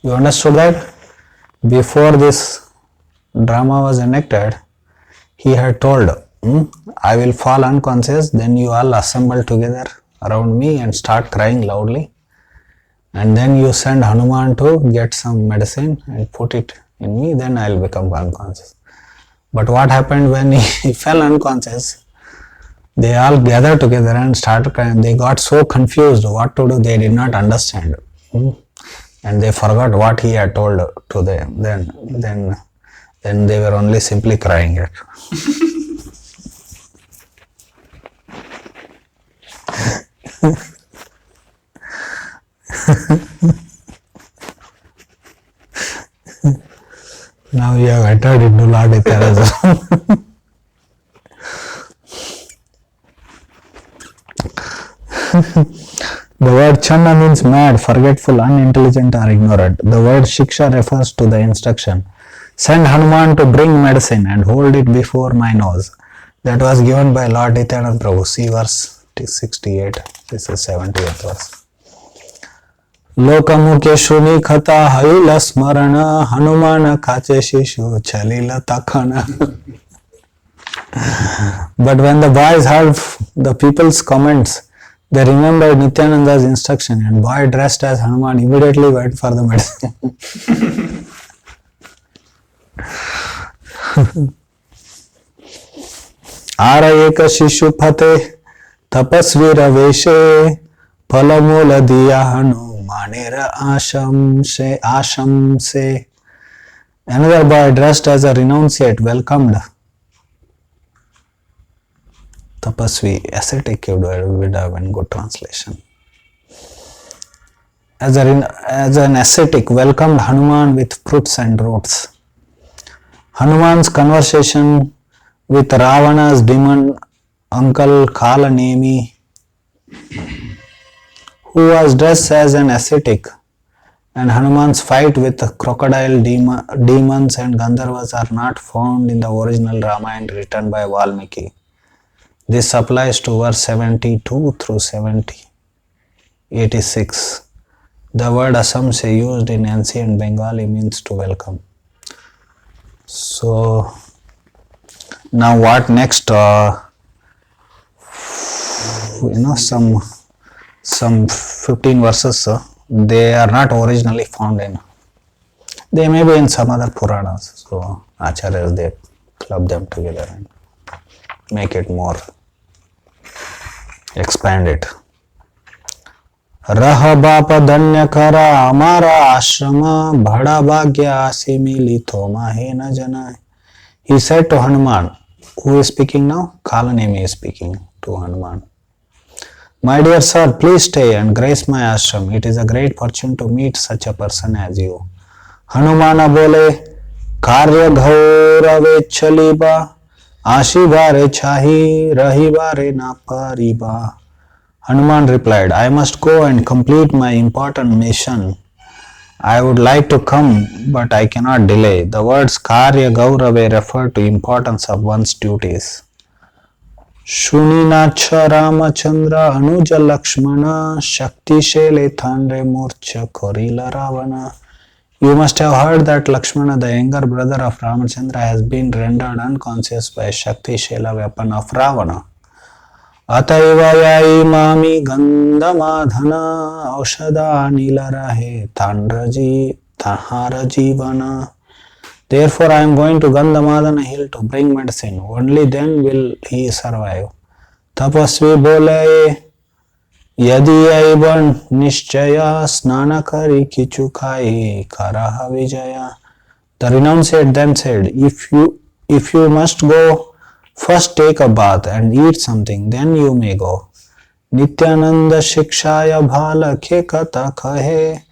You understood that? Before this drama was enacted, he had told, I will fall unconscious, then you all assemble together around me and start crying loudly. And then you send Hanuman to get some medicine and put it in me, then I will become unconscious. But what happened when he fell unconscious? They all gathered together and started crying. They got so confused what to do. They did not understand. And they forgot what he had told to them. Then they were only simply crying. Now you have entered into Lord Nityananda. The word Channa means mad, forgetful, unintelligent, or ignorant. The word Shiksha refers to the instruction. Send Hanuman to bring medicine and hold it before my nose. That was given by Lord Nityananda Prabhu. See verse 68. This is 70th verse. लोकमुखे शुनि खता हईल स्मरण हनुमान खाचे शिशु चलिल तखन. But when the boys heard the people's comments, they remembered Nityananda's instruction, and boy dressed as Hanuman immediately went for the medicine. आर एक शिशु फते तपस्वी रवेशे फलमूल दिया हनुमानेर आशम से. Another boy dressed as a renunciate welcomed Tapasvi, ascetic would have been good translation. As an ascetic welcomed Hanuman with fruits and roots. Hanuman's conversation with Ravana's demon uncle Kalanemi, who was dressed as an ascetic, and Hanuman's fight with crocodile demons and Gandharvas are not found in the original Ramayana written by Valmiki. This applies to verse 72 through 86. The word asamse used in ancient Bengali means to welcome. So now what next? Some 15 verses. They are not originally found in. They may be in some other Puranas. So Acharyas, they club them together and make it more. Expand it. रह बाप धन्य करा हमारा आश्रम बड़ा भाग्य आसी मिली थोमा हे न जना. He said to Hanuman, who is speaking now? Kalanemi is speaking to Hanuman. My dear sir, please stay and grace my ashram. It is a great fortune to meet such a person as you. Hanumana bole, karya ghaurave chaliba, ashivare chahi rahivare na pariba. Hanuman replied, I must go and complete my important mission. I would like to come, but I cannot delay. The words Karya Gaurave refer to importance of one's duties. Shuninacha Ramachandra Anuja Lakshmana Shakti Shele Thandre Murcha Korila Ravana. You must have heard that Lakshmana, the younger brother of Ramachandra, has been rendered unconscious by Shakti Shela weapon of Ravana. Atayva mami gandhamadhana aushada nilarahe tahara jivana. Therefore I am going to Gandhamadana hill to bring medicine. Only then will he survive. Tapasvi bole yadi aiban nishchaya snanakari kichukai karaha vijaya. The renunciate then said, if you must go, first take a bath and eat something, then you may go. Nityananda Shikshaya Bhala Kekata Kahe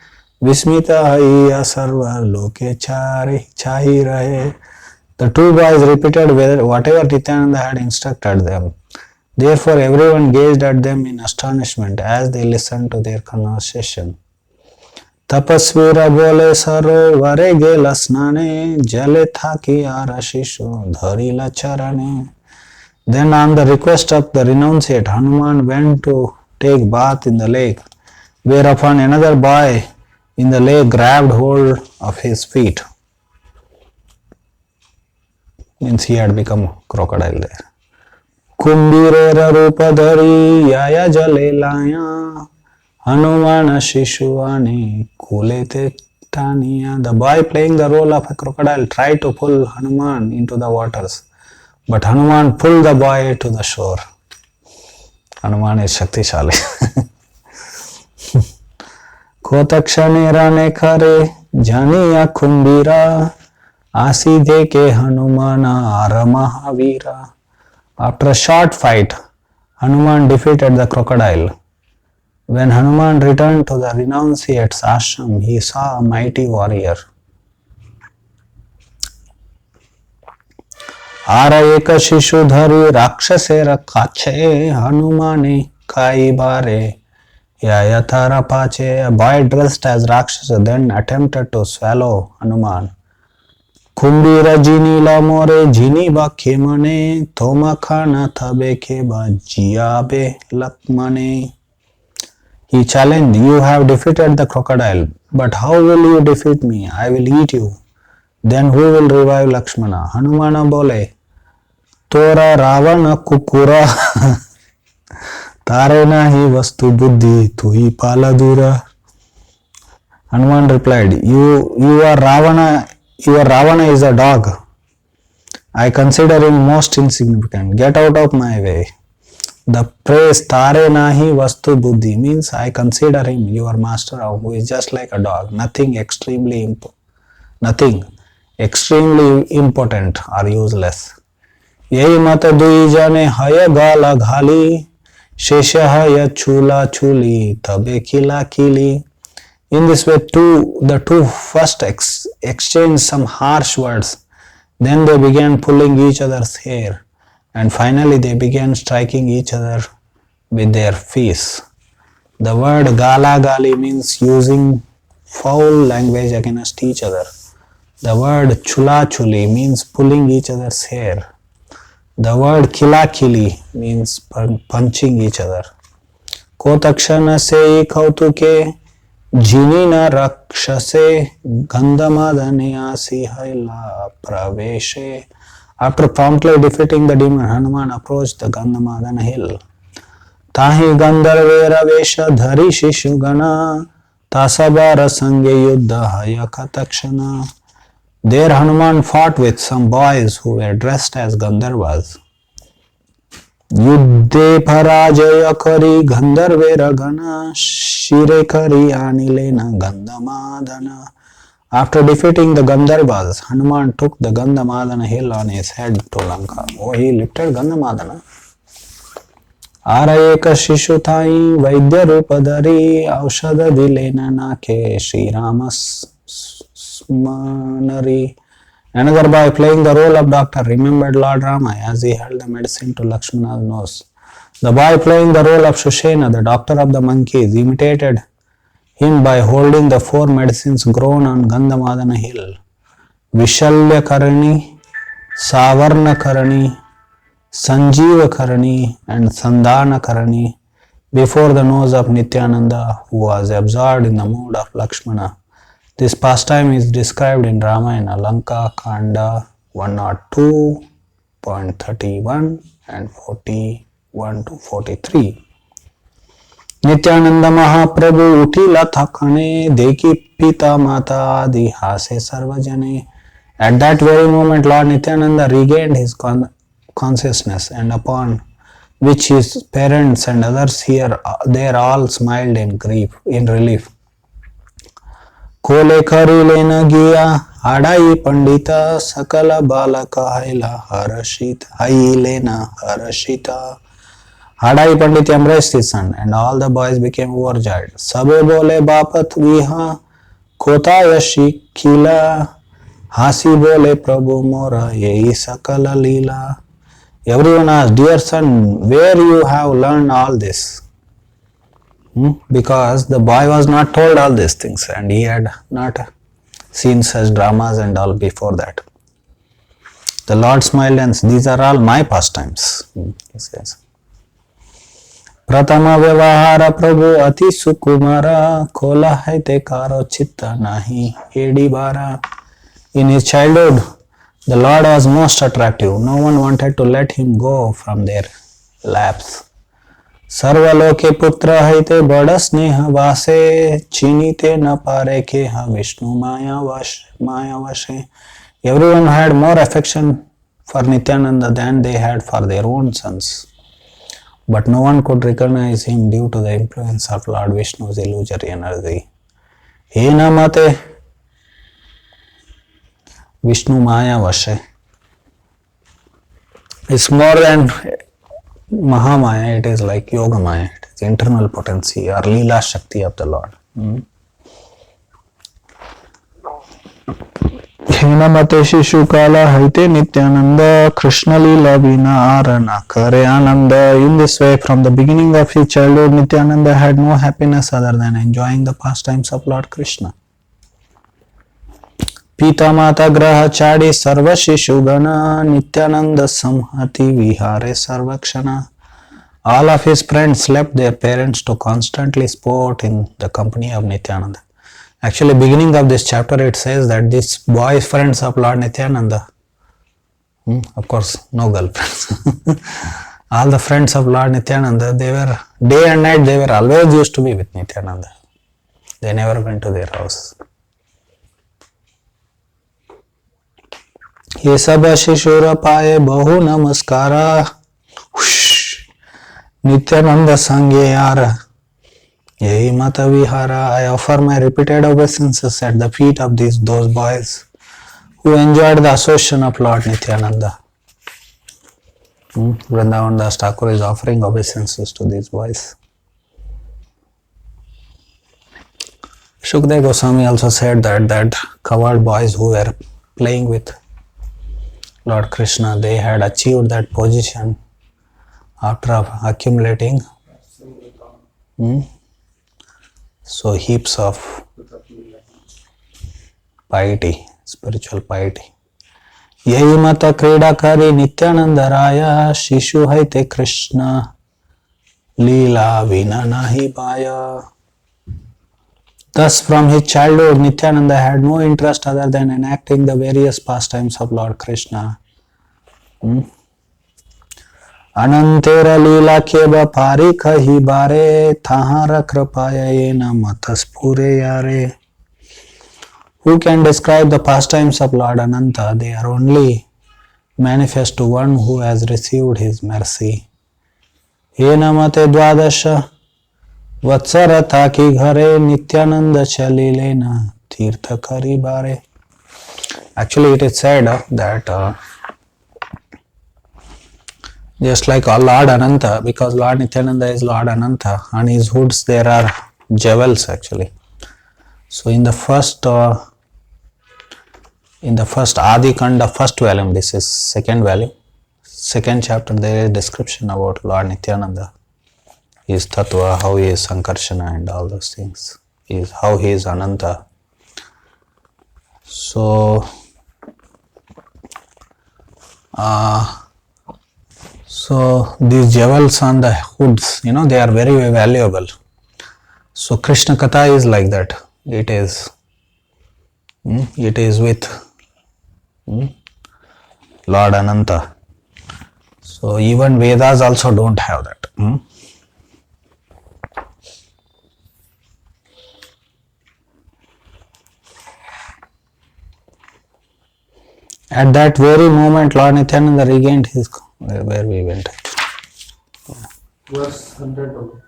Vismita Haiya Sarva Loke Chahi Rahe. The two boys repeated whatever Nityananda had instructed them. Therefore, everyone gazed at them in astonishment as they listened to their conversation. तपस्वीरा बोले सरोवरे गेला स्नाने जले थाकी आरा शिशु धरिला चरणे. Then on the request of the renunciate, Hanuman went to take bath in the lake, whereupon another boy in the lake grabbed hold of his feet. Means he had become crocodile there. Kumbirera rupadhari yaya jale laya Hanumana Shishuvani Kulete Tania. The boy playing the role of a crocodile tried to pull Hanuman into the waters, but Hanuman pulled the boy to the shore. Hanuman is Shaktishali. Kotakshane rane khare janiya kumbira asidhe ke Hanumana aramahavira. After a short fight, Hanuman defeated the crocodile. When Hanuman returned to the renunciate's ashram, he saw a mighty warrior. Ara eka shishu dhari rakshase rakhache Hanumane kai bare yayatara pache. A boy dressed as Rakshasa then attempted to swallow Hanuman. Kumbira jini la more jini ba khemane thoma khana thabe kheba jiabe lakmane. He challenged, you have defeated the crocodile, but how will you defeat me? I will eat you. Then who will revive Lakshmana? Hanumana bole, Tora Ravana kukura, Tare nahi vastu buddhi, tuhi paladura. Hanuman replied, you are Ravana, your Ravana is a dog. I consider him most insignificant. Get out of my way. The phrase Tare nahi vastu buddhi means I consider him your master who is just like a dog, nothing extremely important or useless. Yehi mata dui jane haya gala ghali shesha haya chula chuli tabe kila kili. In this way the two first exchanged some harsh words, then they began pulling each other's hair, and finally they began striking each other with their fists. The word gala gali means using foul language against each other. The word chula chuli means pulling each other's hair. The word kila kili means punching each other. Kotakshana se kautuke jinina rakshase gandhamadane asi haila praveshe. After promptly defeating the demon, Hanuman approached the Gandhamadana hill. Tahi Gandharvera Vesha Dhari Shishu Gana Tasabara Sange Yuddha Hayaka Takshana. There Hanuman fought with some boys who were dressed as Gandharvas. Yuddhe Parajaya Kari Gandharvera Gana Shire Kari Anilena Gandhamadana. After defeating the Gandharvas, Hanuman took the Gandhamadana hill on his head to Lanka. Oh, he lifted Gandhamadana. Arayeka Shishutai Vaidya Rupadari Aushada Dilena Nake Sri Ramas Smanari. Another boy playing the role of doctor remembered Lord Rama as he held the medicine to Lakshmana's nose. The boy playing the role of Shushena, the doctor of the monkeys, imitated him by holding the 4 medicines grown on Gandhamadana hill: Vishalya Karani, Savarna Karani, Sanjeeva Karani and Sandhana Karani before the nose of Nityananda, who was absorbed in the mood of Lakshmana. This pastime is described in Ramayana, Lanka Kanda 102.31 and 41 to 43. Nityananda Mahaprabhu utila thakane deki pita mata adi hase sarvajane. At that very moment, Lord Nityananda regained his consciousness, and upon which his parents and others there all smiled in relief. Kole khari lena giya hadai pandita sakala balaka haila harashita hailena harashita. Hadai Pandit embraced his son, and all the boys became overjoyed. Sabe bole bapat viha kota yashi kila Hasi bole Prabhu Mora, yehi sakala leela. Everyone asked, dear son, where you have learned all this? Because the boy was not told all these things and he had not seen such dramas and all before that. The Lord smiled and said, these are all my pastimes. He says. Pratama vyavahara Prabhu ati sukumara khola hai te karo chitta nahi edi bara. In his childhood, the Lord was most attractive. No one wanted to let him go from their laps. सर्वलोके पुत्र हैते बड़ स्नेह वासे चीनीते न पारे के हा विष्णु माया वशे. Everyone had more affection for Nityananda than they had for their own sons. But no one could recognize him due to the influence of Lord Vishnu's illusory energy. He namate Vishnu Maya Vashe. It's more than Mahamaya, it is like Yoga Maya, it is internal potency or Leela Shakti of the Lord. Hinamate Shishu Kala Haite Nityananda Krishna Leela Vina Arana Kare Ananda. In this way, from the beginning of his childhood, Nityananda had no happiness other than enjoying the pastimes of Lord Krishna. Pita Mata Graha Chadi Sarva Shishu Gana Nityananda Samhati Vihare Sarvakshana. All of his friends left their parents to constantly sport in the company of Nityananda. Actually, beginning of this chapter it says that these boys friends of Lord Nityananda, of course no girlfriends, all the friends of Lord Nityananda, they were day and night, they were always used to be with Nityananda. They never went to their house. ये सब शिशुर पाए बहु नमस्कारा नित्यानंद संगे यार यही मत vihara. I offer my repeated obeisances at the feet of those boys who enjoyed the association of Lord Nityananda. Vrindavan Das Thakur is offering obeisances to these boys. Shukdev Goswami also said that coward boys who were playing with Lord Krishna, they had achieved that position after accumulating so heaps of piety, spiritual piety. Yahi mata krida kari Nityananda Raya Shishu haite Krishna Leela Vina nahi baya. Thus, from his childhood, Nityananda had no interest other than enacting the various pastimes of Lord Krishna. Anantera Leela Keba Parikha hi bare Thahara Kripaya Yena Mataspure Yare. Who can describe the pastimes of Lord Ananta? They are only manifest to one who has received his mercy. Yena Mate Dwadasha Vatsara Taki Ghare Nityananda Chalilena Tirtha Kari Bare. Actually, it is said that just like Lord Ananta, because Lord Nityananda is Lord Ananta, on his hoods there are jewels actually. So in the first Adi Kanda, first volume, this is second volume, second chapter, there is description about Lord Nityananda, his tattva, how he is Sankarshana and all those things, how he is Ananta. So these jewels on the hoods, they are very, very valuable. So Krishna Katha is like that. It is with Lord Ananta. So even Vedas also don't have that. At that very moment, Lord Nityananda regained his... Where we went actually. Verse 100.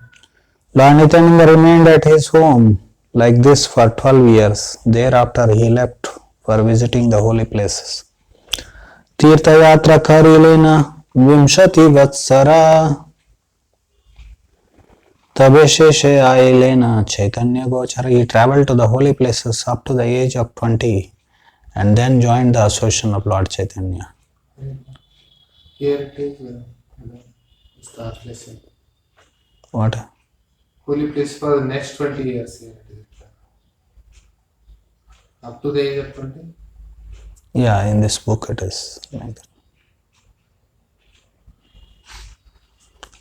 Lord Nityananda remained at his home like this for 12 years. Thereafter he left for visiting the holy places. Tirtha Yatra Karilena Vimshati Vatsara Tabesheshe Ailena Chaitanya Gochara. He traveled to the holy places up to the age of 20 and then joined the association of Lord Chaitanya. Here it is, it's translation. What? Holy place for the next 20 years. Here it is. Up to the age of 20? Yeah, in this book it is like that.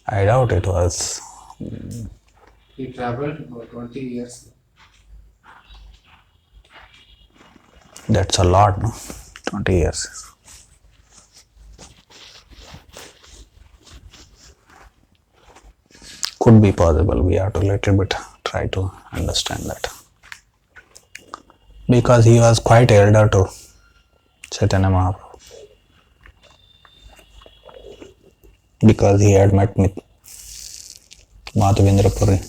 I doubt it was. He traveled about 20 years. That's a lot, no? 20 years. Could be possible. We have to little bit try to understand that. Because he was quite elder to Chaitanya Mahaprabhu. Because he had met with Madhavendra Puri.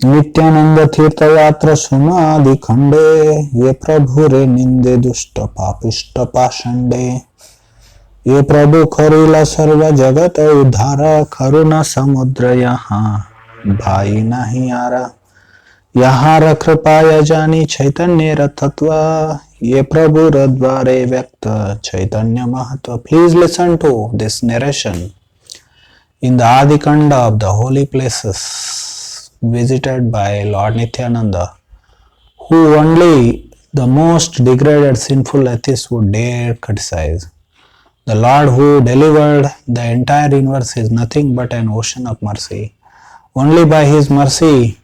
Nityanand तीर्थ यात्रा सुनादि खंडे ये प्रभु रे निंदे दुष्ट पापिष्ट पाषंडे ये प्रभु खरीला सर्व जगत उद्धार करुणा समुद्र यहाँ भाई नहीं आरा यहाँ कृपाया जानी चैतन्य रतत्व ये प्रभु रद्वारे व्यक्त चैतन्य महत्व. Please listen to this narration in the Adi Kanda of the holy places visited by Lord Nityananda, who only the most degraded sinful atheists would dare criticize. The Lord who delivered the entire universe is nothing but an ocean of mercy. Only by His mercy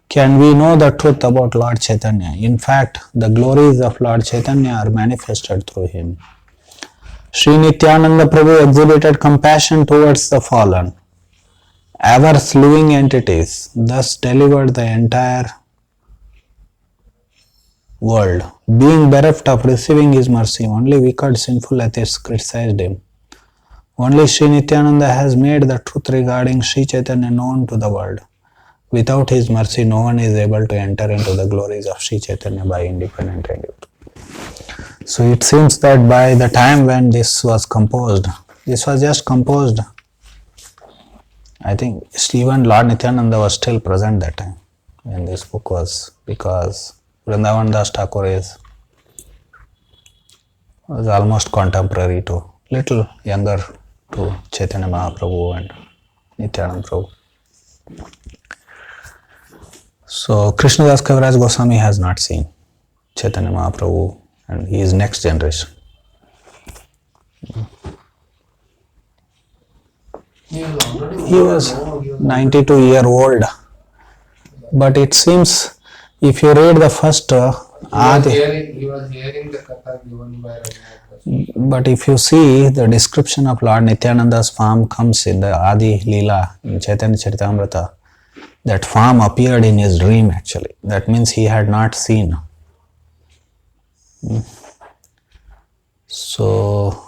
can we know the truth about Lord Chaitanya. In fact, the glories of Lord Chaitanya are manifested through him. Sri Nityananda Prabhu exhibited compassion towards the fallen, averse living entities, thus delivered the entire world. Being bereft of receiving his mercy, only wicked sinful atheists criticized him. Only Sri Nityananda has made the truth regarding Sri Chaitanya known to the world. Without his mercy, no one is able to enter into the glories of Sri Chaitanya by independent endeavor. So it seems that by the time when this was composed, this was just composed, I think even Lord Nityananda was still present that time when this book was, because Vrindavan Das Thakur was almost contemporary to, little younger to Chaitanya Mahaprabhu and Nityananda Prabhu. So Krishnadas Kaviraj Goswami has not seen Chaitanya Mahaprabhu and he is next generation. He was 92-year-old, but it seems if you read the first he was hearing the katha given by Raghunath. But if you see the description of Lord Nityananda's form comes in the Adi Leela in Chaitanya Charitamrita, that form appeared in his dream actually. That means he had not seen. So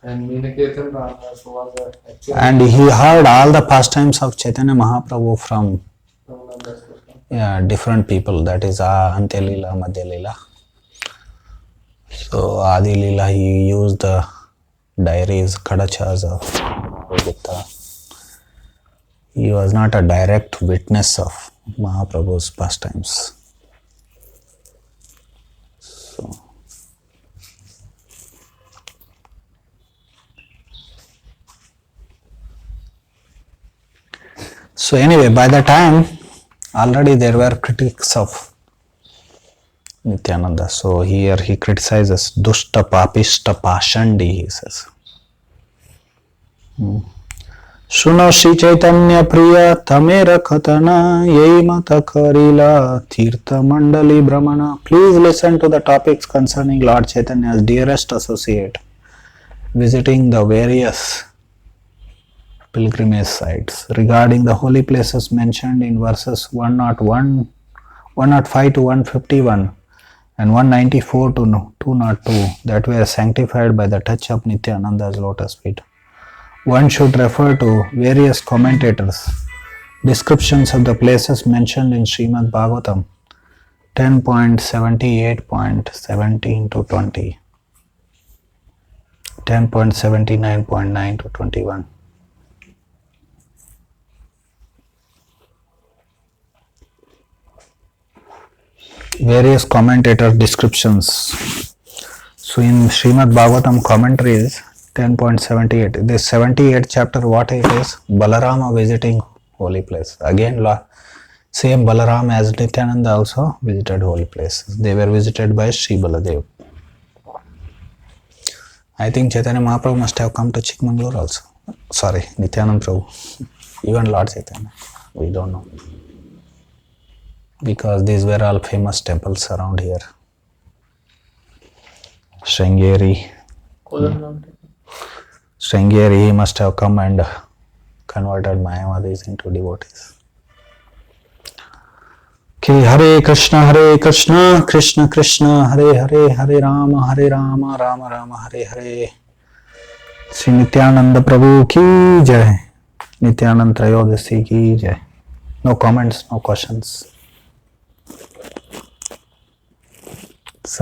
And Meenaketan Ramdas was actually. And he heard all the pastimes of Chaitanya Mahaprabhu from different people. That is Antya Leela, Madhya Leela. So Adi Leela, he used the diaries, Kadachas of Gupta. He was not a direct witness of Mahaprabhu's pastimes. So anyway, by the time already there were critics of Nityananda. So here he criticizes Dushta Papishta Pashandi, he says. Suno Shri Chaitanya Priya Tamera Khatana Yei Mata Karila Tirtha Mandali Brahmana. Please listen to the topics concerning Lord Chaitanya's dearest associate visiting the various pilgrimage sites regarding the holy places mentioned in verses 105 to 151 and 194 to 202 that were sanctified by the touch of Nityananda's lotus feet. One should refer to various commentators' descriptions of the places mentioned in Srimad Bhagavatam 10.78.17 to 20. 10.79.9 to 21. Various commentator descriptions. So in Srimad Bhagavatam commentaries 10.78, this 78th chapter, what it is? Balarama visiting holy place. Again, same Balaram as Nityananda also visited holy places. They were visited by Sri Baladev. I think Chaitanya Mahaprabhu must have come to Chikmagalur also. Sorry, Nityananda Prabhu. Even Lord Chaitanya. We don't know. Because these were all famous temples around here. Sringeri. Sringeri, he must have come and converted Mayavadis into devotees. Okay, Hare Krishna, Krishna Krishna, Hare Hare, Hare Rama, Rama Rama, Hare Hare. Sri Nityananda Prabhu ki jai. Nityananda Trayodasi ki jai. No comments, no questions.